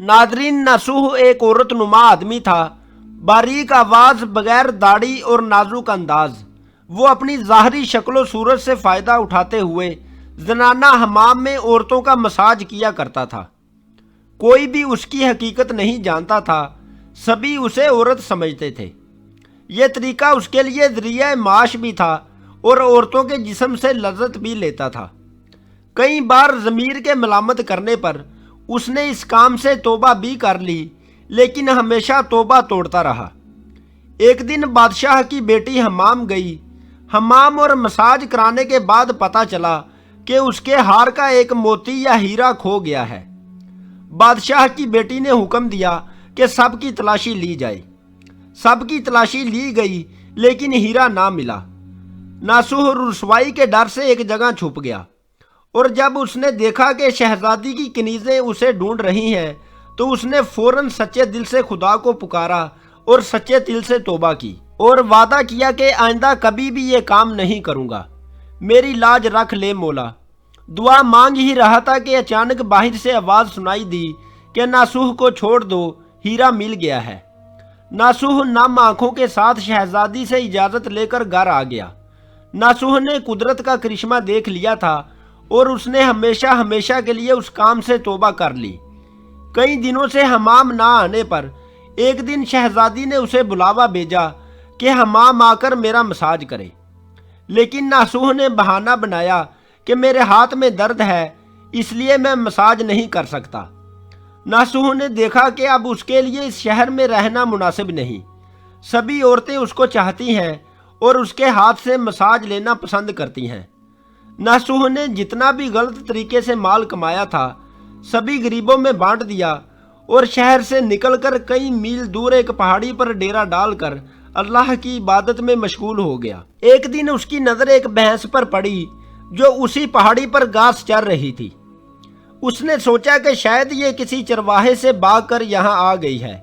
Nadreen, नासूह एक औरत नुमा आदमी था, बारीक आवाज़, बगैर दाढ़ी और नाजुक अंदाज। वो अपनी ज़ाहरी शक्ल सूरत से फ़ायदा उठाते हुए जनाना हमाम में औरतों का मसाज किया करता था। कोई भी उसकी हकीकत नहीं जानता था, सभी उसे औरत समझते थे। यह तरीका उसके लिए ज़रिया माश भी था और औरतों के जिस्म से लज्जत भी लेता था। कई बार ज़मीर के मलामत करने पर उसने इस काम से तौबा भी कर ली, लेकिन हमेशा तौबा तोड़ता रहा। एक दिन बादशाह की बेटी हमाम गई। हमाम और मसाज कराने के बाद पता चला कि उसके हार का एक मोती या हीरा खो गया है। बादशाह की बेटी ने हुक्म दिया कि सबकी तलाशी ली जाए। सबकी तलाशी ली गई, लेकिन हीरा ना मिला। नासूह रुसवाई के डर से एक जगह छुप गया, और जब उसने देखा कि शहजादी की कनीज़ें उसे ढूंढ रही हैं, तो उसने फौरन सच्चे दिल से खुदा को पुकारा और सच्चे दिल से तौबा की और वादा किया कि आइंदा कभी भी ये काम नहीं करूँगा। मेरी लाज रख ले मौला। दुआ मांग ही रहा था कि अचानक बाहर से आवाज़ सुनाई दी कि नासूह को छोड़ दो, हीरा मिल गया है। नासूह नम आंखों के साथ शहजादी से इजाज़त लेकर घर आ गया। नासूह ने कुदरत का करिश्मा देख लिया था और उसने हमेशा हमेशा के लिए उस काम से तौबा कर ली। कई दिनों से हमाम ना आने पर एक दिन शहजादी ने उसे बुलावा भेजा कि हमाम आकर मेरा मसाज करे, लेकिन नासूह ने बहाना बनाया कि मेरे हाथ में दर्द है, इसलिए मैं मसाज नहीं कर सकता। नासूह ने देखा कि अब उसके लिए इस शहर में रहना मुनासिब नहीं। सभी औरतें उसको चाहती हैं और उसके हाथ से मसाज लेना पसंद करती हैं। नासूह ने जितना भी गलत तरीके से माल कमाया था, सभी गरीबों में बांट दिया और शहर से निकलकर कई मील दूर एक पहाड़ी पर डेरा डालकर अल्लाह की इबादत में मशगूल हो गया। एक दिन उसकी नज़र एक भैंस पर पड़ी जो उसी पहाड़ी पर घास चर रही थी। उसने सोचा कि शायद ये किसी चरवाहे से भाग कर यहाँ आ गई है।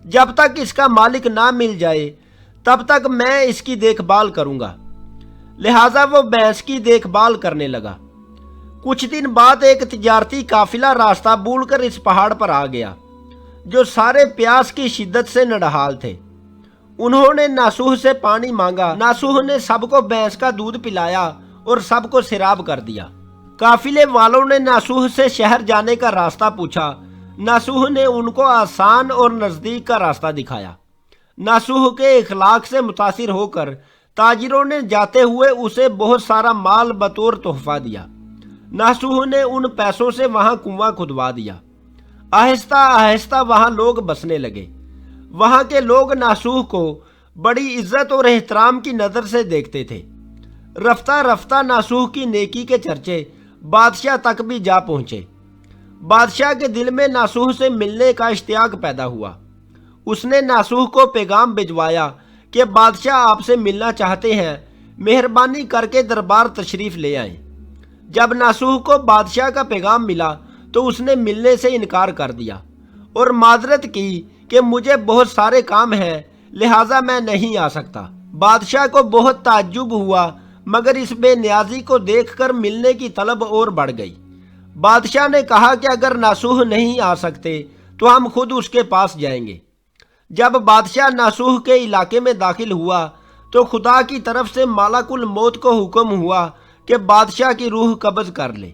जब तक इसका मालिक ना मिल जाए तब तक मैं इसकी देखभाल करूँगा। लिहाजा वो भैंस की देखभाल करने लगा। कुछ दिन बाद एक तिजारती काफिला रास्ता भूलकर इस पहाड़ पर आ गया, जो सारे प्यास की शिद्दत से नडहाल थे। उन्होंने नासूह से पानी मांगा। नासूह ने सबको भैंस का दूध पिलाया और सबको सिराब कर दिया। काफिले वालों ने नासूह से शहर जाने का रास्ता पूछा। नासूह ने उनको आसान और नज़दीक का रास्ता दिखाया। नासूह के इखलाक से मुतासिर होकर ताजिरों ने जाते हुए उसे बहुत सारा माल बतौर तोहफा दिया। नासूह ने उन पैसों से वहां कुआं खुदवा दिया। आहिस्ता आहिस्ता वहां लोग बसने लगे। वहां के लोग नासूह को बड़ी इज्जत और एहतराम की नज़र से देखते थे। रफ्ता रफ्ता नासूह की नेकी के चर्चे बादशाह तक भी जा पहुंचे। बादशाह के दिल में नासूह से मिलने का इश्तियाक पैदा हुआ। उसने नासूह को पैगाम भिजवाया कि बादशाह आपसे मिलना चाहते हैं, मेहरबानी करके दरबार तशरीफ़ ले आएं। जब नासूह को बादशाह का पैगाम मिला तो उसने मिलने से इनकार कर दिया और माजरत की कि मुझे बहुत सारे काम हैं, लिहाजा मैं नहीं आ सकता। बादशाह को बहुत ताज्जुब हुआ, मगर इस बेनियाजी को देखकर मिलने की तलब और बढ़ गई। बादशाह ने कहा कि अगर नासूह नहीं आ सकते तो हम खुद उसके पास जाएंगे। जब बादशाह नासूह के इलाके में दाखिल हुआ तो खुदा की तरफ से मालाकुल मौत को हुक्म हुआ कि बादशाह की रूह कब्ज कर ले।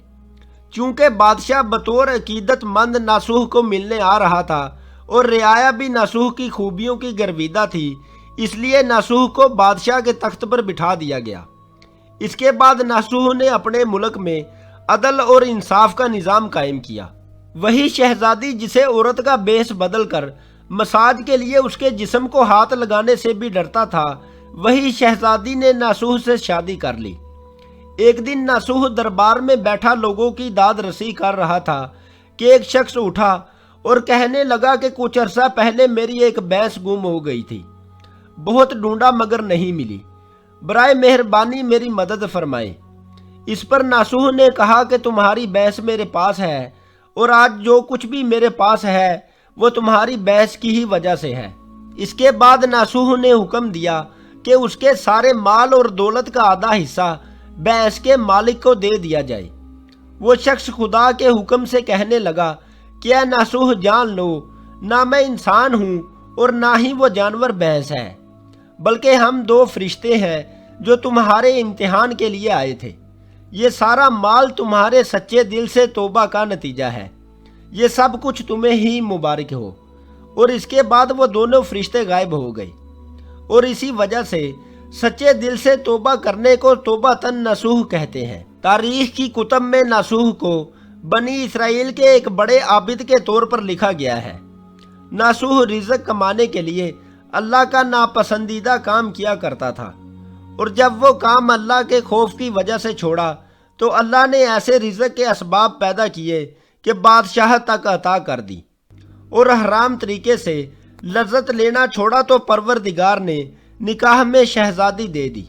चूंकि बादशाह बतौर अकीदतमंद नासूह को मिलने आ रहा था और रियाया भी नासूह की खूबियों की गर्विदा थी, इसलिए नासूह को बादशाह के तख्त पर बिठा दिया गया। इसके बाद नासूह ने अपने मुल्क में अदल और इंसाफ का निज़ाम कायम किया। वही शहजादी जिसे औरत का बेस बदल कर मसाज के लिए उसके जिस्म को हाथ लगाने से भी डरता था, वही शहजादी ने नासूह से शादी कर ली। एक दिन नासूह दरबार में बैठा लोगों की दाद रसी कर रहा था कि एक शख्स उठा और कहने लगा कि कुछ अरसा पहले मेरी एक भैंस गुम हो गई थी। बहुत ढूंढा मगर नहीं मिली। बराए मेहरबानी मेरी मदद फरमाए। इस पर नासूह ने कहा कि तुम्हारी भैंस मेरे पास है और आज जो कुछ भी मेरे पास है वो तुम्हारी भैंस की ही वजह से है। इसके बाद नासूह ने हुक्म दिया कि उसके सारे माल और दौलत का आधा हिस्सा भैंस के मालिक को दे दिया जाए। वो शख्स खुदा के हुक्म से कहने लगा کہ اے ناسوح جان لو، نہ میں انسان ہوں اور نہ ہی وہ جانور بھینس ہے، بلکہ ہم دو فرشتے ہیں جو تمہارے امتحان کے لیے آئے تھے۔ یہ سارا مال تمہارے سچے دل سے توبہ کا نتیجہ ہے، یہ سب کچھ تمہیں ہی مبارک ہو۔ اور اس کے بعد وہ دونوں فرشتے غائب ہو گئے، اور اسی وجہ سے سچے دل سے توبہ کرنے کو توبۃ نصوح کہتے ہیں۔ تاریخ کی کتب میں ناسوح کو بنی اسرائیل کے ایک بڑے عابد کے طور پر لکھا گیا ہے۔ ناسوح رزق کمانے کے لیے اللہ کا ناپسندیدہ کام کیا کرتا تھا، اور جب وہ کام اللہ کے خوف کی وجہ سے چھوڑا تو اللہ نے ایسے رزق کے اسباب پیدا کیے کہ بادشاہت تک عطا کر دی، اور حرام طریقے سے لذت لینا چھوڑا تو پروردگار نے نکاح میں شہزادی دے دی۔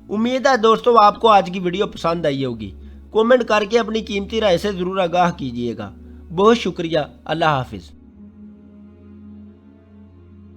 امید ہے دوستو آپ کو آج کی ویڈیو پسند آئی ہوگی۔ کومنٹ کر کے اپنی قیمتی رائے سے ضرور آگاہ کیجیے گا۔ بہت شکریہ۔ اللہ حافظ۔